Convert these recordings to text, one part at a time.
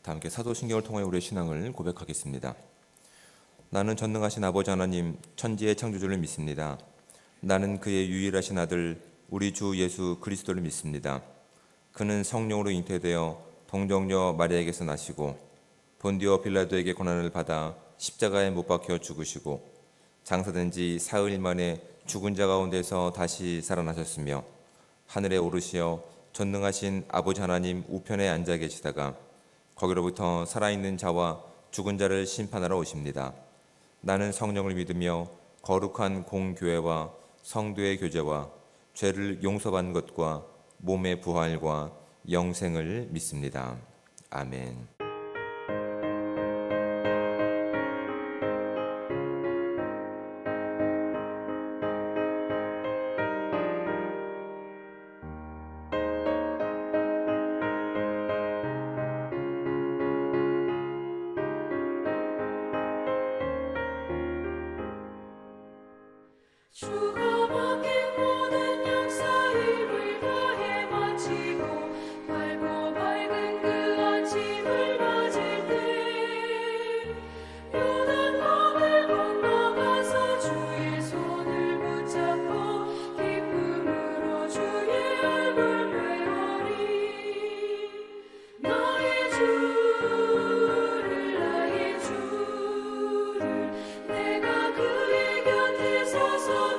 다 함께 사도신경을 통하여 우리의 신앙을 고백하겠습니다. 나는 전능하신 아버지 하나님 천지의 창조주를 믿습니다. 나는 그의 유일하신 아들 우리 주 예수 그리스도를 믿습니다. 그는 성령으로 잉태되어 동정녀 마리아에게서 나시고 본디오 빌라도에게 고난을 받아 십자가에 못 박혀 죽으시고 장사된 지 사흘 만에 죽은 자 가운데서 다시 살아나셨으며 하늘에 오르시어 전능하신 아버지 하나님 우편에 앉아 계시다가 거기로부터 살아있는 자와 죽은 자를 심판하러 오십니다. 나는 성령을 믿으며 거룩한 공교회와 성도의 교제와 죄를 용서받는 것과 몸의 부활과 영생을 믿습니다. 아멘. 주가 맡긴 모든 역사 일을 다해 마치고 밝고 밝은 그 아침을 맞을 때 요단강을 건너가서 주의 손을 붙잡고 기쁨으로 주의 얼굴 뵈오리. 나의 주를 나의 주를 내가 그의 곁에 서서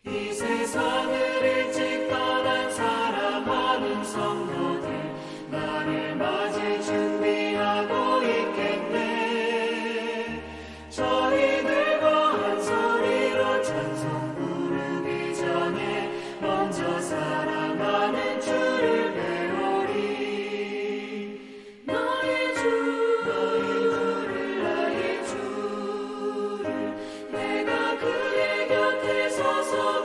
이 세상을 일찍 떠난 사랑하는 성도들 나를 맞을 준비하고 있겠네. 저희들과 한 소리로 찬송 부르기 전에 먼저 사랑하는 주를 배우리. 나의 주를 나의 주를 내가 그의 곁에 서서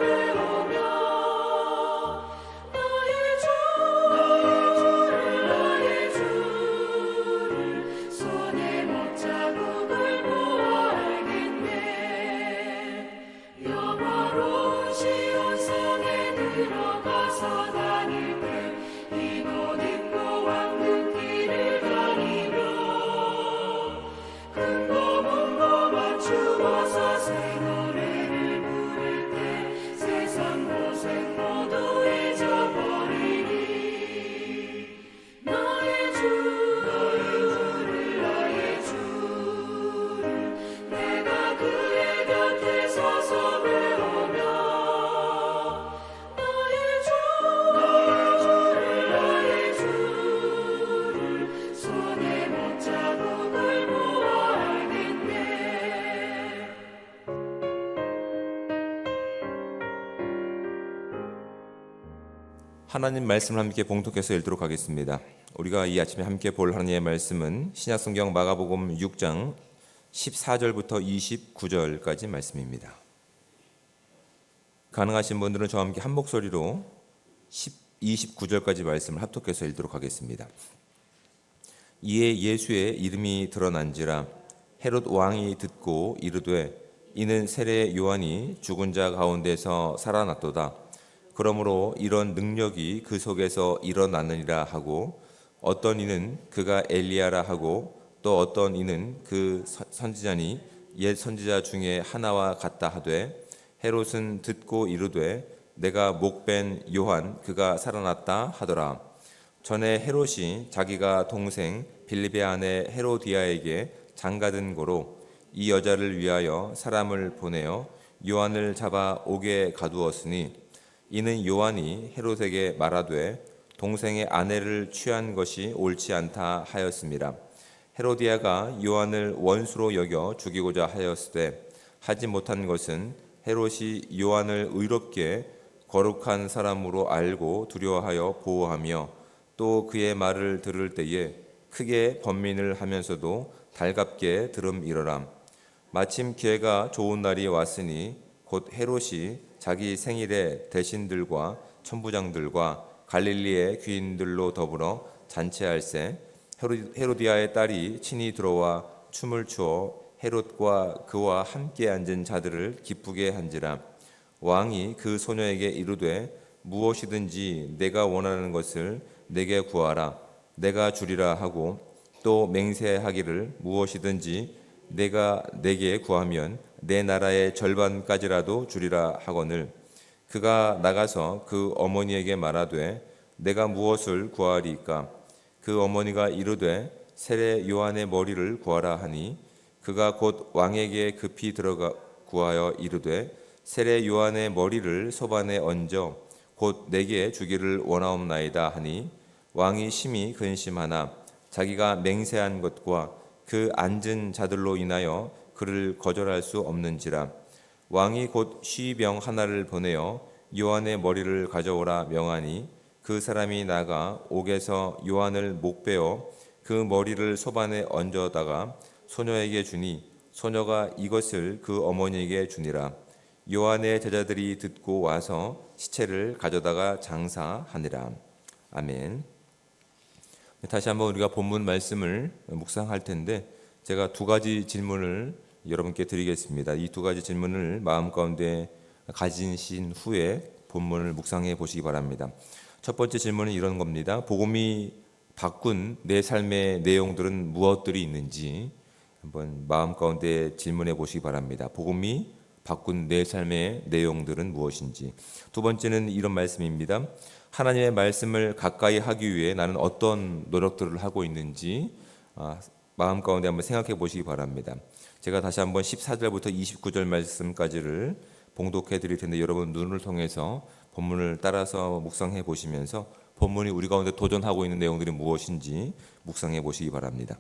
하나님 말씀을 함께 봉독해서 읽도록 하겠습니다. 우리가 이 아침에 함께 볼 하나님의 말씀은 신약성경 마가복음 6장 14절부터 29절까지 말씀입니다. 가능하신 분들은 저와 함께 한 목소리로 29절까지 말씀을 합독해서 읽도록 하겠습니다. 이에 예수의 이름이 드러난지라 헤롯 왕이 듣고 이르되 이는 세례 요한이 죽은 자 가운데서 살아났도다. 그러므로 이런 능력이 그 속에서 일어나느니라 하고, 어떤 이는 그가 엘리야라 하고, 또 어떤 이는 그 선지자니 옛 선지자 중에 하나와 같다 하되, 헤롯은 듣고 이르되 내가 목벤 요한 그가 살아났다 하더라. 전에 헤롯이 자기가 동생 빌립의 아내 헤로디아에게 장가든 고로 이 여자를 위하여 사람을 보내어 요한을 잡아 옥에 가두었으니, 이는 요한이 헤롯에게 말하되 동생의 아내를 취한 것이 옳지 않다 하였습니다. 헤로디아가 요한을 원수로 여겨 죽이고자 하였으되 하지 못한 것은 헤롯이 요한을 의롭게 거룩한 사람으로 알고 두려워하여 보호하며, 또 그의 말을 들을 때에 크게 번민을 하면서도 달갑게 들음이러라. 마침 기회가 좋은 날이 왔으니 곧 헤롯이 자기 생일에 대신들과 천부장들과 갈릴리의 귀인들로 더불어 잔치할세, 헤로디아의 딸이 친히 들어와 춤을 추어 헤롯과 그와 함께 앉은 자들을 기쁘게 한지라. 왕이 그 소녀에게 이르되 무엇이든지 내가 원하는 것을 내게 구하라, 내가 주리라 하고, 또 맹세하기를 무엇이든지 내가 내게 구하면 내 나라의 절반까지라도 주리라 하거늘, 그가 나가서 그 어머니에게 말하되 내가 무엇을 구하리이까? 그 어머니가 이르되 세례 요한의 머리를 구하라 하니, 그가 곧 왕에게 급히 들어가 구하여 이르되 세례 요한의 머리를 소반에 얹어 곧 내게 주기를 원하옵나이다 하니, 왕이 심히 근심하나 자기가 맹세한 것과 그 앉은 자들로 인하여 그를 거절할 수 없는지라. 왕이 곧 쉬병 하나를 보내어 요한의 머리를 가져오라 명하니, 그 사람이 나가 옥에서 요한을 목베어 그 머리를 소반에 얹어다가 소녀에게 주니, 소녀가 이것을 그 어머니에게 주니라. 요한의 제자들이 듣고 와서 시체를 가져다가 장사하니라. 아멘. 다시 한번 우리가 본문 말씀을 묵상할 텐데, 제가 두 가지 질문을 여러분께 드리겠습니다. 이 두 가지 질문을 마음 가운데 가지신 후에 본문을 묵상해 보시기 바랍니다. 첫 번째 질문은 이런 겁니다. 복음이 바꾼 내 삶의 내용들은 무엇들이 있는지 한번 마음 가운데 질문해 보시기 바랍니다. 복음이 바꾼 내 삶의 내용들은 무엇인지. 두 번째는 이런 말씀입니다. 하나님의 말씀을 가까이 하기 위해 나는 어떤 노력들을 하고 있는지 마음 가운데 한번 생각해 보시기 바랍니다. 제가 다시 한번 14절부터 29절 말씀까지를 봉독해 드릴 텐데, 여러분 눈을 통해서 본문을 따라서 묵상해 보시면서 본문이 우리 가운데 도전하고 있는 내용들이 무엇인지 묵상해 보시기 바랍니다.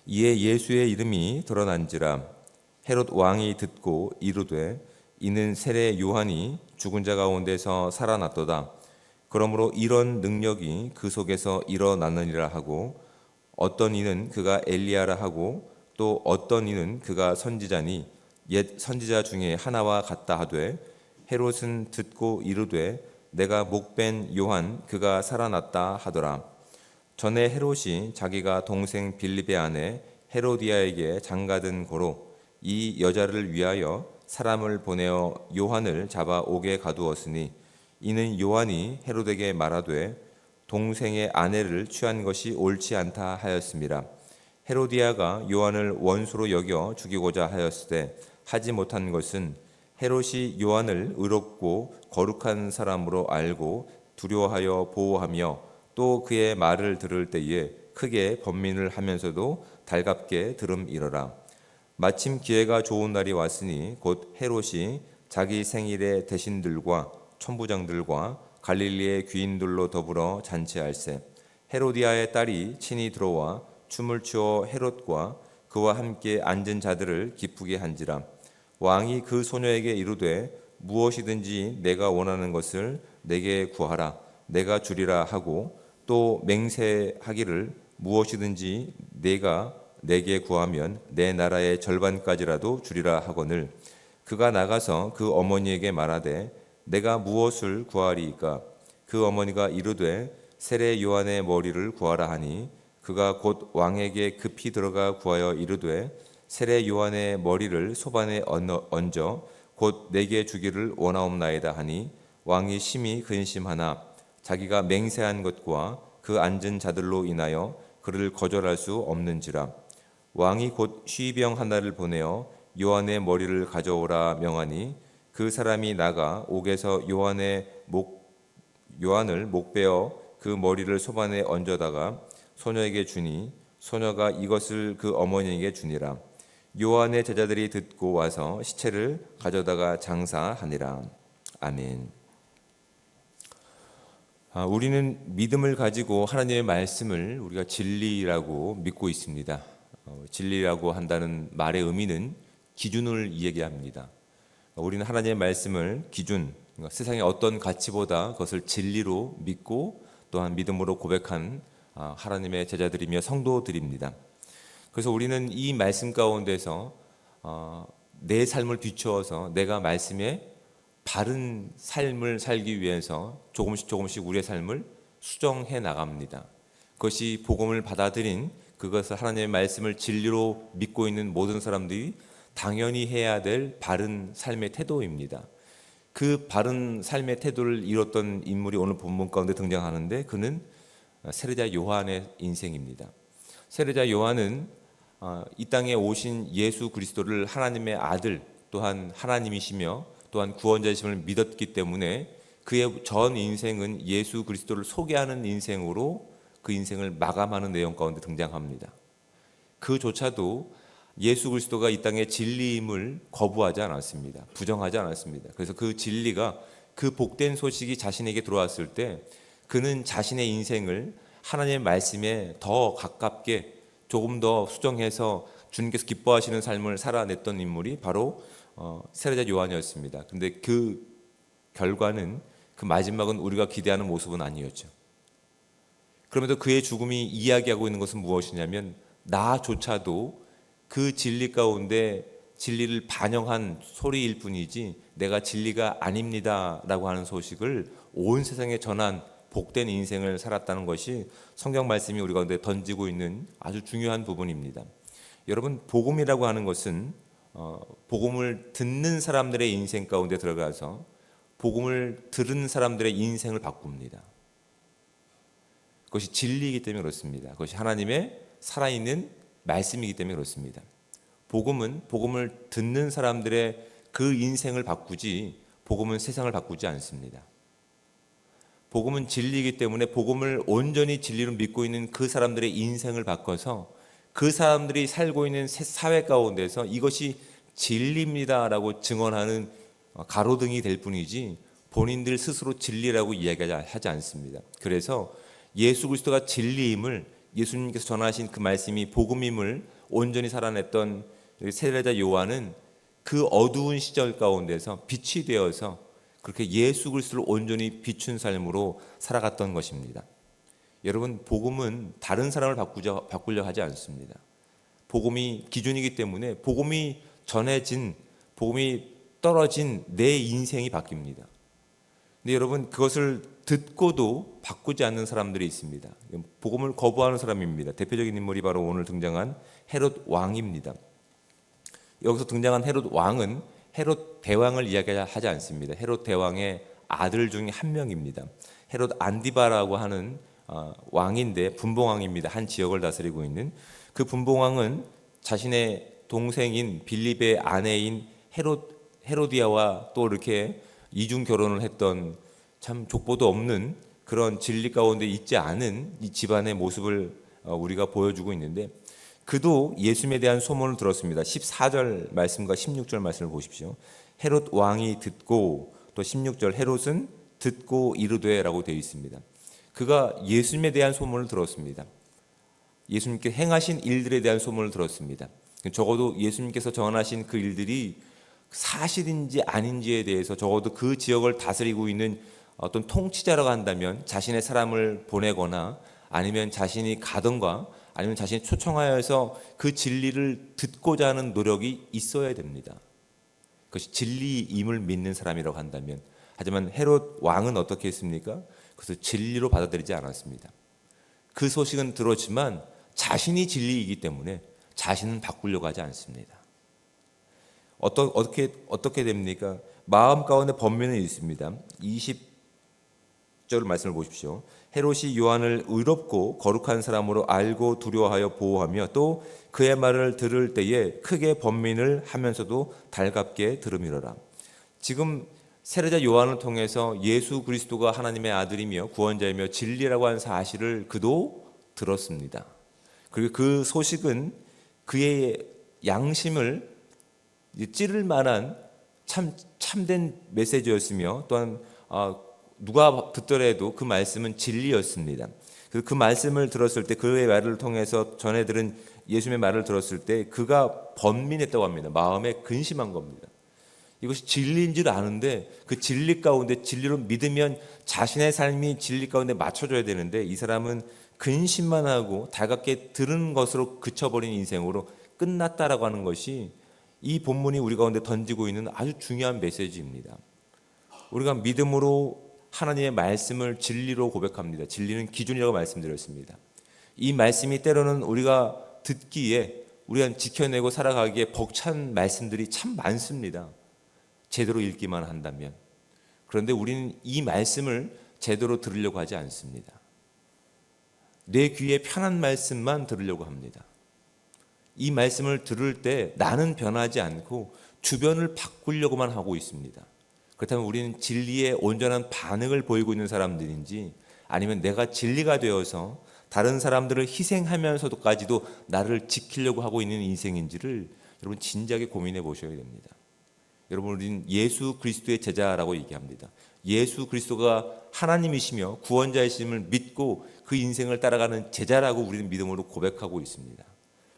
이에 예수의 이름이 드러난지라. 헤롯 왕이 듣고 이르되 이는 세례 요한이 죽은 자 가운데서 살아났도다. 그러므로 이런 능력이 그 속에서 일어나느니라 하고, 어떤 이는 그가 엘리야라 하고, 또 어떤 이는 그가 선지자니 옛 선지자 중에 하나와 같다 하되, 헤롯은 듣고 이르되 내가 목벤 요한 그가 살아났다 하더라. 전에 헤롯이 자기가 동생 빌립의 아내 헤로디아에게 장가든 고로 이 여자를 위하여 사람을 보내어 요한을 잡아 옥에 가두었으니, 이는 요한이 헤롯에게 말하되 동생의 아내를 취한 것이 옳지 않다 하였습니다. 헤로디아가 요한을 원수로 여겨 죽이고자 하였으되 하지 못한 것은 헤롯이 요한을 의롭고 거룩한 사람으로 알고 두려워하여 보호하며, 또 그의 말을 들을 때에 크게 번민을 하면서도 달갑게 들음이러라. 마침 기회가 좋은 날이 왔으니 곧 헤롯이 자기 생일에 대신들과 천부장들과 갈릴리의 귀인들로 더불어 잔치할세, 헤로디아의 딸이 친히 들어와 춤을 추어 헤롯과 그와 함께 앉은 자들을 기쁘게 한지라. 왕이 그 소녀에게 이르되 무엇이든지 내가 원하는 것을 내게 구하라, 내가 주리라 하고, 또 맹세하기를 무엇이든지 내가 내게 구하면 내 나라의 절반까지라도 주리라 하거늘, 그가 나가서 그 어머니에게 말하되 내가 무엇을 구하리이까? 그 어머니가 이르되 세례 요한의 머리를 구하라 하니, 그가 곧 왕에게 급히 들어가 구하여 이르되 세례 요한의 머리를 소반에 얹어 곧 내게 주기를 원하옵나이다 하니, 왕이 심히 근심하나 자기가 맹세한 것과 그 앉은 자들로 인하여 그를 거절할 수 없는지라. 왕이 곧 쉬병 하나를 보내어 요한의 머리를 가져오라 명하니 그 사람이 나가 옥에서 요한을 목베어 그 머리를 소반에 얹어다가 소녀에게 주니 소녀가 이것을 그 어머니에게 주니라. 요한의 제자들이 듣고 와서 시체를 가져다가 장사하니라. 아멘. 우리는 믿음을 가지고 하나님의 말씀을 우리가 진리라고 믿고 있습니다. 진리라고 한다는 말의 의미는 기준을 이야기합니다. 우리는 하나님의 말씀을 기준, 그러니까 세상의 어떤 가치보다 그것을 진리로 믿고 또한 믿음으로 고백한 하나님의 제자들이며 성도들입니다. 그래서 우리는 이 말씀 가운데서 내 삶을 비추어서 내가 말씀에 바른 삶을 살기 위해서 조금씩 우리의 삶을 수정해 나갑니다. 그것이 복음을 받아들인, 그것을 하나님의 말씀을 진리로 믿고 있는 모든 사람들이 당연히 해야 될 바른 삶의 태도입니다. 그 바른 삶의 태도를 이뤘던 인물이 오늘 본문 가운데 등장하는데 그는 세례자 요한의 인생입니다. 세례자 요한은 이 땅에 오신 예수 그리스도를 하나님의 아들, 또한 하나님이시며 또한 구원자이심을 믿었기 때문에 그의 전 인생은 예수 그리스도를 소개하는 인생으로 그 인생을 마감하는 내용 가운데 등장합니다. 그조차도 예수 그리스도가 이 땅의 진리임을 거부하지 않았습니다. 부정하지 않았습니다. 그래서 그 진리가, 그 복된 소식이 자신에게 들어왔을 때 그는 자신의 인생을 하나님의 말씀에 더 가깝게 조금 더 수정해서 주님께서 기뻐하시는 삶을 살아냈던 인물이 바로 세례자 요한이었습니다. 근데 그 결과는, 그 마지막은 우리가 기대하는 모습은 아니었죠. 그럼에도 그의 죽음이 이야기하고 있는 것은 무엇이냐면 나조차도 그 진리 가운데 진리를 반영한 소리일 뿐이지 내가 진리가 아닙니다 라고 하는 소식을 온 세상에 전한 복된 인생을 살았다는 것이 성경 말씀이 우리 가운데 던지고 있는 아주 중요한 부분입니다. 여러분, 복음이라고 하는 것은 복음을 듣는 사람들의 인생 가운데 들어가서 복음을 들은 사람들의 인생을 바꿉니다. 그것이 진리이기 때문에 그렇습니다. 그것이 하나님의 살아있는 말씀이기 때문에 그렇습니다. 복음은 복음을 듣는 사람들의 그 인생을 바꾸지, 복음은 세상을 바꾸지 않습니다. 복음은 진리이기 때문에 복음을 온전히 진리로 믿고 있는 그 사람들의 인생을 바꿔서 그 사람들이 살고 있는 사회 가운데서 이것이 진리입니다라고 증언하는 가로등이 될 뿐이지 본인들 스스로 진리라고 이야기하지 않습니다. 그래서 예수 그리스도가 진리임을, 예수님께서 전하신 그 말씀이 복음임을 온전히 살아냈던 세례자 요한은 그 어두운 시절 가운데서 빛이 되어서 그렇게 예수 그리스도를 온전히 비춘 삶으로 살아갔던 것입니다. 여러분, 복음은 다른 사람을 바꾸려 하지 않습니다. 복음이 기준이기 때문에 복음이 전해진, 복음이 떨어진 내 인생이 바뀝니다. 근데 여러분, 그것을 듣고도 바꾸지 않는 사람들이 있습니다. 복음을 거부하는 사람입니다. 대표적인 인물이 바로 오늘 등장한 헤롯 왕입니다. 여기서 등장한 헤롯 왕은 헤롯 대왕을 이야기하지 않습니다. 헤롯 대왕의 아들 중에 한 명입니다. 헤롯 안디바라고 하는 왕인데 분봉왕입니다. 한 지역을 다스리고 있는 그 분봉왕은 자신의 동생인 빌립의 아내인 헤로디아와 또 이렇게 이중 결혼을 했던 참 족보도 없는 그런 진리 가운데 있지 않은 이 집안의 모습을 우리가 보여주고 있는데 그도 예수님에 대한 소문을 들었습니다. 14절 말씀과 16절 말씀을 보십시오. 헤롯 왕이 듣고, 또 16절 헤롯은 듣고 이르되라고 되어 있습니다. 그가 예수님에 대한 소문을 들었습니다. 예수님께 행하신 일들에 대한 소문을 들었습니다. 적어도 예수님께서 전하신 그 일들이 사실인지 아닌지에 대해서 적어도 그 지역을 다스리고 있는 어떤 통치자라고 한다면 자신의 사람을 보내거나 아니면 자신이 가든가 아니면 자신이 초청하여서 그 진리를 듣고자 하는 노력이 있어야 됩니다. 그것이 진리임을 믿는 사람이라고 한다면. 하지만 헤롯 왕은 어떻게 했습니까? 그것을 진리로 받아들이지 않았습니다. 그 소식은 들었지만 자신이 진리이기 때문에 자신은 바꾸려고 하지 않습니다. 어떻게 됩니까? 마음 가운데 번민은 있습니다. 20절 말씀을 보십시오. 헤롯이 요한을 의롭고 거룩한 사람으로 알고 두려워하여 보호하며 또 그의 말을 들을 때에 크게 번민을 하면서도 달갑게 들음이로라. 지금 세례자 요한을 통해서 예수 그리스도가 하나님의 아들이며 구원자이며 진리라고 하는 사실을 그도 들었습니다. 그리고 그 소식은 그의 양심을 찌를 만한 참된 메시지였으며 또한 누가 듣더라도 그 말씀은 진리였습니다. 그 말씀을 들었을 때 그의 말을 통해서 전해들은 예수님의 말을 들었을 때 그가 번민했다고 합니다. 마음에 근심한 겁니다. 이것이 진리인 줄 아는데 그 진리 가운데 진리로 믿으면 자신의 삶이 진리 가운데 맞춰져야 되는데 이 사람은 근심만 하고 달갑게 들은 것으로 그쳐버린 인생으로 끝났다라고 하는 것이 이 본문이 우리 가운데 던지고 있는 아주 중요한 메시지입니다. 우리가 믿음으로 하나님의 말씀을 진리로 고백합니다. 진리는 기준이라고 말씀드렸습니다. 이 말씀이 때로는 우리가 듣기에 우리가 지켜내고 살아가기에 벅찬 말씀들이 참 많습니다. 제대로 읽기만 한다면. 그런데 우리는 이 말씀을 제대로 들으려고 하지 않습니다. 내 귀에 편한 말씀만 들으려고 합니다. 이 말씀을 들을 때 나는 변하지 않고 주변을 바꾸려고만 하고 있습니다. 그렇다면 우리는 진리에 온전한 반응을 보이고 있는 사람들인지 아니면 내가 진리가 되어서 다른 사람들을 희생하면서도까지도 나를 지키려고 하고 있는 인생인지를 여러분 진지하게 고민해 보셔야 됩니다. 여러분 우리는 예수 그리스도의 제자라고 얘기합니다. 예수 그리스도가 하나님이시며 구원자이심을 믿고 그 인생을 따라가는 제자라고 우리는 믿음으로 고백하고 있습니다.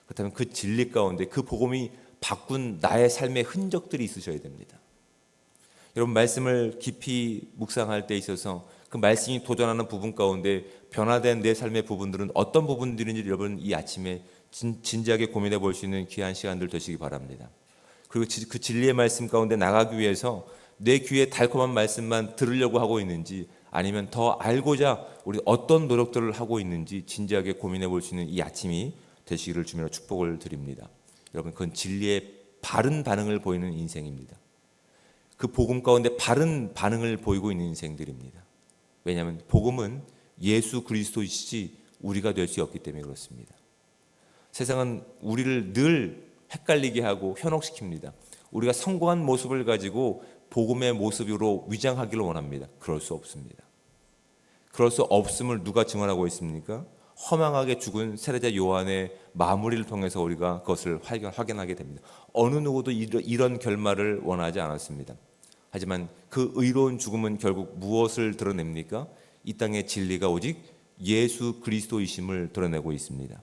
그렇다면 그 진리 가운데 그 복음이 바꾼 나의 삶의 흔적들이 있으셔야 됩니다. 여러분 말씀을 깊이 묵상할 때 있어서 그 말씀이 도전하는 부분 가운데 변화된 내 삶의 부분들은 어떤 부분들인지 여러분 이 아침에 진지하게 고민해 볼 수 있는 귀한 시간들 되시기 바랍니다. 그리고 그 진리의 말씀 가운데 나가기 위해서 내 귀에 달콤한 말씀만 들으려고 하고 있는지 아니면 더 알고자 우리 어떤 노력들을 하고 있는지 진지하게 고민해 볼 수 있는 이 아침이 되시기를 주며 축복을 드립니다. 여러분 그건 진리의 바른 반응을 보이는 인생입니다. 그 복음 가운데 바른 반응을 보이고 있는 인생들입니다. 왜냐하면 복음은 예수 그리스도이시지 우리가 될 수 없기 때문에 그렇습니다. 세상은 우리를 늘 헷갈리게 하고 현혹시킵니다. 우리가 성공한 모습을 가지고 복음의 모습으로 위장하기를 원합니다. 그럴 수 없습니다. 그럴 수 없음을 누가 증언하고 있습니까? 허망하게 죽은 세례자 요한의 마무리를 통해서 우리가 그것을 확인하게 됩니다. 어느 누구도 이런 결말을 원하지 않았습니다. 하지만 그 의로운 죽음은 결국 무엇을 드러냅니까? 이 땅의 진리가 오직 예수 그리스도이심을 드러내고 있습니다.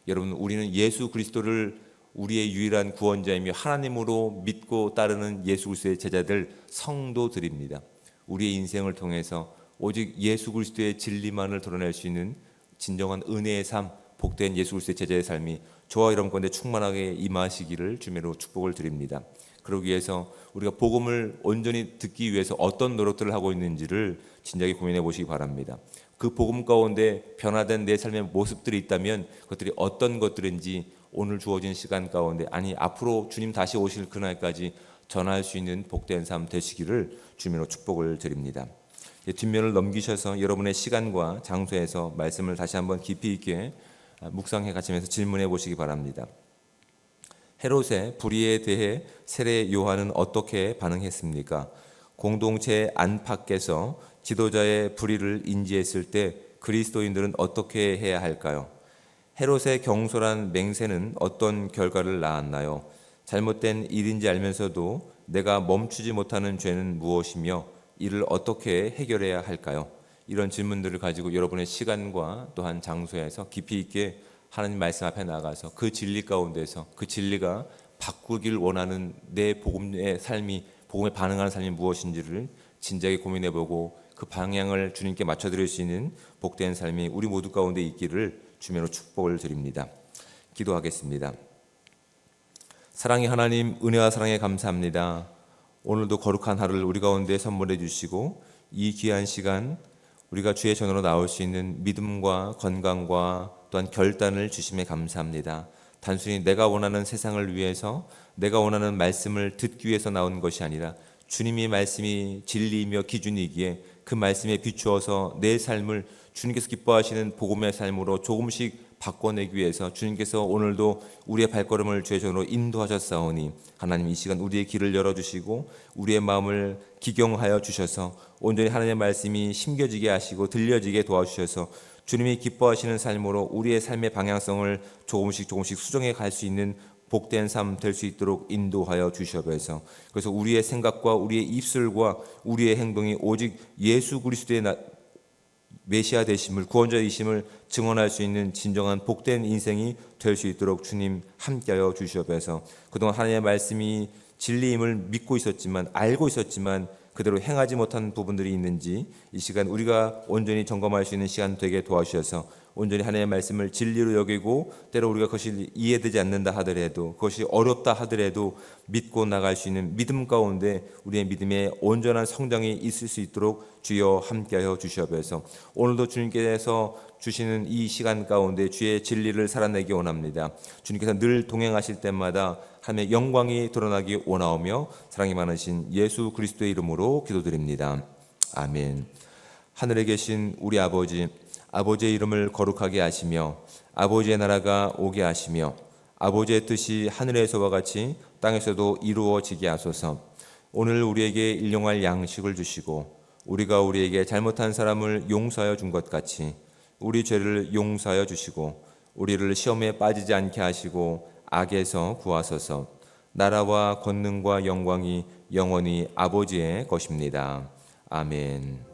여러분 우리는 예수 그리스도를 우리의 유일한 구원자이며 하나님으로 믿고 따르는 예수 그리스도의 제자들 성도들입니다. 우리의 인생을 통해서 오직 예수 그리스도의 진리만을 드러낼 수 있는 진정한 은혜의 삶, 복된 예수 그리스도의 제자의 삶이 저와 여러분 가운데 충만하게 임하시기를 주님으로 축복을 드립니다. 그러기 위해서 우리가 복음을 온전히 듣기 위해서 어떤 노력들을 하고 있는지를 진지하게 고민해 보시기 바랍니다. 그 복음 가운데 변화된 내 삶의 모습들이 있다면 그것들이 어떤 것들인지 오늘 주어진 시간 가운데 아니 앞으로 주님 다시 오실 그날까지 전할 수 있는 복된 삶 되시기를 주님으로 축복을 드립니다. 뒷면을 넘기셔서 여러분의 시간과 장소에서 말씀을 다시 한번 깊이 있게 묵상해 가시면서 질문해 보시기 바랍니다. 헤롯의 불의에 대해 세례 요한은 어떻게 반응했습니까? 공동체 안팎에서 지도자의 불의를 인지했을 때 그리스도인들은 어떻게 해야 할까요? 헤롯의 경솔한 맹세는 어떤 결과를 낳았나요? 잘못된 일인지 알면서도 내가 멈추지 못하는 죄는 무엇이며 이를 어떻게 해결해야 할까요? 이런 질문들을 가지고 여러분의 시간과 또한 장소에서 깊이 있게 하나님 말씀 앞에 나가서 그 진리 가운데서 그 진리가 바꾸길 원하는 내 복음의 삶이 복음에 반응하는 삶이 무엇인지를 진지하게 고민해보고 그 방향을 주님께 맞춰드릴 수 있는 복된 삶이 우리 모두 가운데 있기를 주님으로 축복을 드립니다. 기도하겠습니다. 사랑의 하나님, 은혜와 사랑에 감사합니다. 오늘도 거룩한 하루를 우리 가운데 선물해 주시고 이 귀한 시간 우리가 주의 전으로 나올 수 있는 믿음과 건강과 또한 결단을 주심에 감사합니다. 단순히 내가 원하는 세상을 위해서 내가 원하는 말씀을 듣기 위해서 나온 것이 아니라 주님의 말씀이 진리이며 기준이기에 그 말씀에 비추어서 내 삶을 주님께서 기뻐하시는 복음의 삶으로 조금씩 바꿔내기 위해서 주님께서 오늘도 우리의 발걸음을 주의 손으로 인도하셨사오니 하나님 이 시간 우리의 길을 열어주시고 우리의 마음을 기경하여 주셔서 온전히 하나님의 말씀이 심겨지게 하시고 들려지게 도와주셔서 주님이 기뻐하시는 삶으로 우리의 삶의 방향성을 조금씩 수정해 갈 수 있는 복된 삶 될 수 있도록 인도하여 주시옵소서. 그래서 우리의 생각과 우리의 입술과 우리의 행동이 오직 예수 그리스도의 메시아 되심을 구원자이심을 증언할 수 있는 진정한 복된 인생이 될 수 있도록 주님 함께하여 주시옵소서. 그동안 하나님의 말씀이 진리임을 믿고 있었지만 알고 있었지만 그대로 행하지 못한 부분들이 있는지 이 시간 우리가 온전히 점검할 수 있는 시간 되게 도와주셔서 온전히 하나님의 말씀을 진리로 여기고 때로 우리가 그것이 이해되지 않는다 하더라도 그것이 어렵다 하더라도 믿고 나갈 수 있는 믿음 가운데 우리의 믿음의 온전한 성장이 있을 수 있도록 주여 함께하여 주시옵소서. 오늘도 주님께서 주시는 이 시간 가운데 주의 진리를 살아내기 원합니다. 주님께서 늘 동행하실 때마다 하나님의 영광이 드러나기 원하오며 사랑이 많으신 예수 그리스도의 이름으로 기도드립니다. 아멘. 하늘에 계신 우리 아버지, 아버지의 이름을 거룩하게 하시며 아버지의 나라가 오게 하시며 아버지의 뜻이 하늘에서와 같이 땅에서도 이루어지게 하소서. 오늘 우리에게 일용할 양식을 주시고 우리가 우리에게 잘못한 사람을 용서하여 준 것 같이 우리 죄를 용서하여 주시고 우리를 시험에 빠지지 않게 하시고 악에서 구하소서. 나라와 권능과 영광이 영원히 아버지의 것입니다. 아멘.